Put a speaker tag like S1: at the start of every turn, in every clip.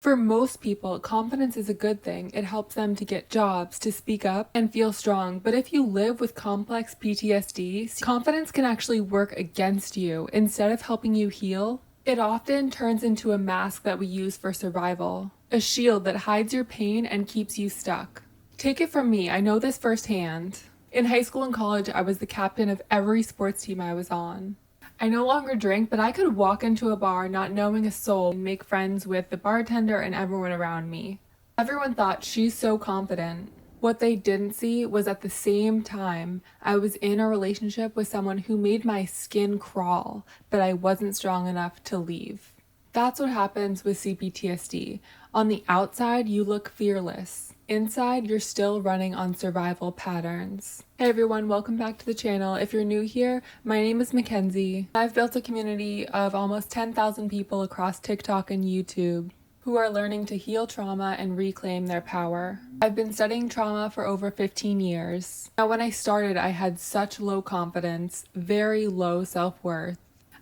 S1: For most people, confidence is a good thing. It helps them to get jobs, to speak up, and feel strong. But if you live with complex PTSD, confidence can actually work against you. Instead of helping you heal, it often turns into a mask that we use for survival, a shield that hides your pain and keeps you stuck. Take it from me, I know this firsthand. In high school and college, I was the captain of every sports team I was on. I no longer drink, but I could walk into a bar not knowing a soul and make friends with the bartender and everyone around me. Everyone thought she's so confident. What they didn't see was at the same time, I was in a relationship with someone who made my skin crawl, but I wasn't strong enough to leave. That's what happens with CPTSD. On the outside, you look fearless. Inside, you're still running on survival patterns. Hey everyone, welcome back to the channel. If you're new here, my name is Mackenzie. I've built a community of almost 10,000 people across TikTok and YouTube who are learning to heal trauma and reclaim their power. I've been studying trauma for over 15 years. Now, when I started, I had such low confidence, very low self-worth.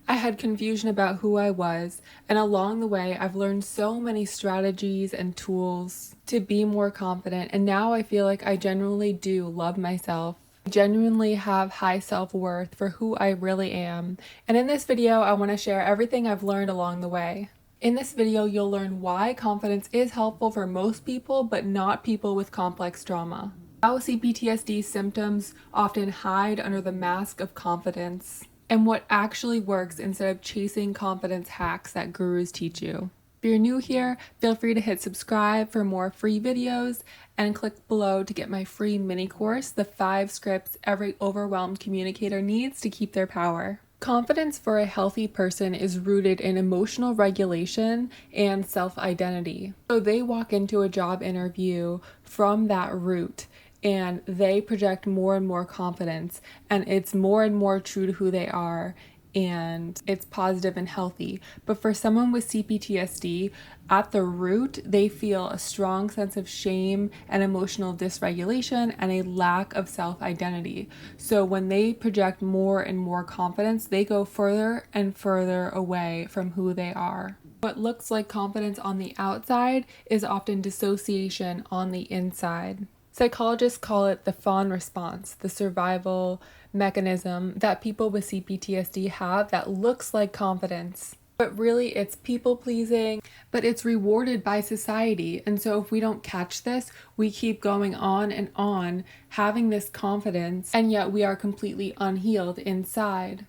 S1: I had confusion about who I was, and along the way, I've learned so many strategies and tools to be more confident, and now I feel like I genuinely do love myself. I genuinely have high self-worth for who I really am, and in this video, I want to share everything I've learned along the way. In this video, you'll learn why confidence is helpful for most people, but not people with complex trauma. How CPTSD symptoms often hide under the mask of confidence, and what actually works instead of chasing confidence hacks that gurus teach you. If you're new here, feel free to hit subscribe for more free videos and click below to get my free mini course, the 5 scripts every overwhelmed communicator needs to keep their power. Confidence for a healthy person is rooted in emotional regulation and self-identity. So they walk into a job interview from that root, and they project more and more confidence, and it's more and more true to who they are, and it's positive and healthy. But for someone with CPTSD, at the root, they feel a strong sense of shame and emotional dysregulation and a lack of self-identity. So when they project more and more confidence, they go further and further away from who they are. What looks like confidence on the outside is often dissociation on the inside. Psychologists call it the fawn response, the survival mechanism that people with CPTSD have that looks like confidence. But really it's people-pleasing, but it's rewarded by society. And so if we don't catch this, we keep going on and on having this confidence, and yet we are completely unhealed inside.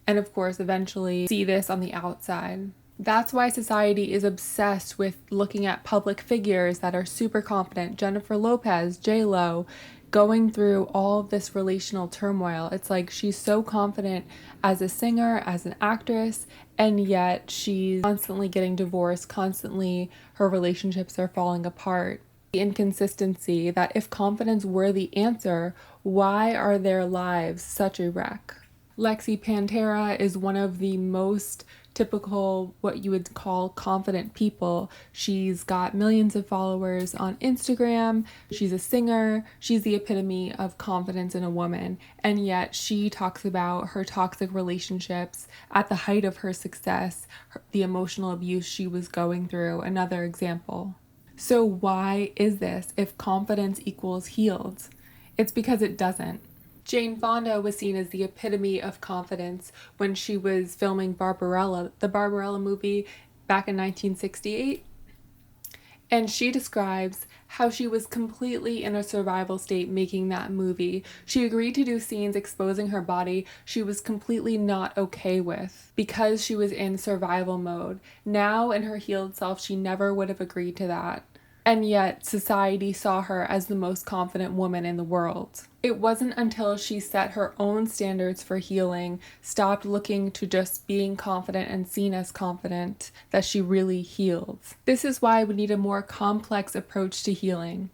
S1: And of course, eventually see this on the outside. That's why society is obsessed with looking at public figures that are super confident. Jennifer Lopez, J-Lo, going through all of this relational turmoil. It's like she's so confident as a singer, as an actress, and yet she's constantly getting divorced, constantly her relationships are falling apart. The inconsistency that if confidence were the answer, why are their lives such a wreck? Lexi Pantera is one of the most typical, what you would call confident people. She's got millions of followers on Instagram. She's a singer. She's the epitome of confidence in a woman. And yet she talks about her toxic relationships at the height of her success, the emotional abuse she was going through, another example. So why is this if confidence equals healed? It's because it doesn't. Jane Fonda was seen as the epitome of confidence when she was filming Barbarella, the Barbarella movie back in 1968. And she describes how she was completely in a survival state making that movie. She agreed to do scenes exposing her body she was completely not okay with because she was in survival mode. Now, in her healed self, she never would have agreed to that. And yet society saw her as the most confident woman in the world. It wasn't until she set her own standards for healing, stopped looking to just being confident and seen as confident, that she really healed. This is why we need a more complex approach to healing.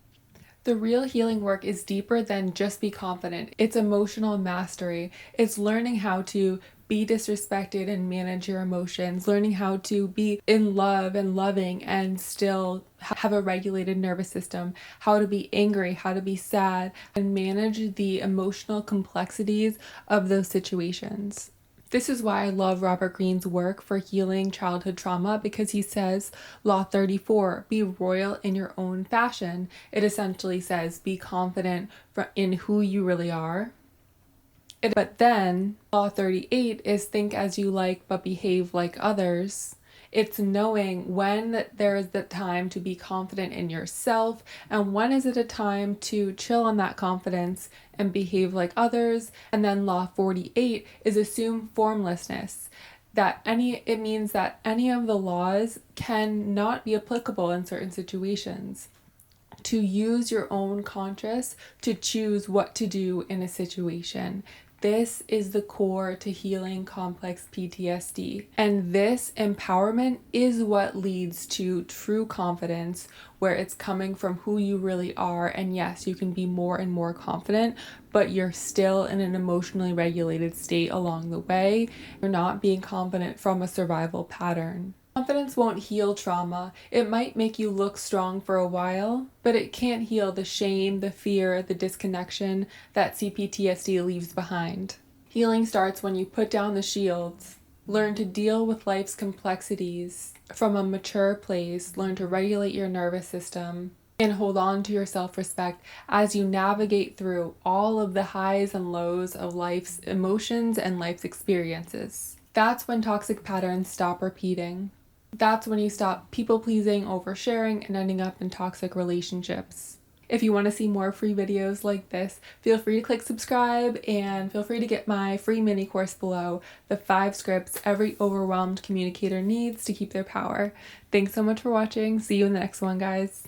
S1: The real healing work is deeper than just be confident. It's emotional mastery. It's learning how to be disrespected and manage your emotions, learning how to be in love and loving and still have a regulated nervous system, how to be angry, how to be sad, and manage the emotional complexities of those situations. This is why I love Robert Greene's work for healing childhood trauma, because he says, Law 34, be royal in your own fashion. It essentially says, be confident in who you really are. But then, Law 38 is think as you like but behave like others. It's knowing when there is the time to be confident in yourself and when is it a time to chill on that confidence and behave like others. And then Law 48 is assume formlessness. It means that any of the laws can not be applicable in certain situations. To use your own conscious to choose what to do in a situation. This is the core to healing complex PTSD. And this empowerment is what leads to true confidence, where it's coming from who you really are. And yes, you can be more and more confident, but you're still in an emotionally regulated state along the way. You're not being confident from a survival pattern. Confidence won't heal trauma. It might make you look strong for a while, but it can't heal the shame, the fear, the disconnection that CPTSD leaves behind. Healing starts when you put down the shields, learn to deal with life's complexities from a mature place, learn to regulate your nervous system, and hold on to your self-respect as you navigate through all of the highs and lows of life's emotions and life's experiences. That's when toxic patterns stop repeating. That's when you stop people-pleasing, oversharing, and ending up in toxic relationships. If you want to see more free videos like this, feel free to click subscribe and feel free to get my free mini course below, the 5 scripts every overwhelmed communicator needs to keep their power. Thanks so much for watching. See you in the next one, guys.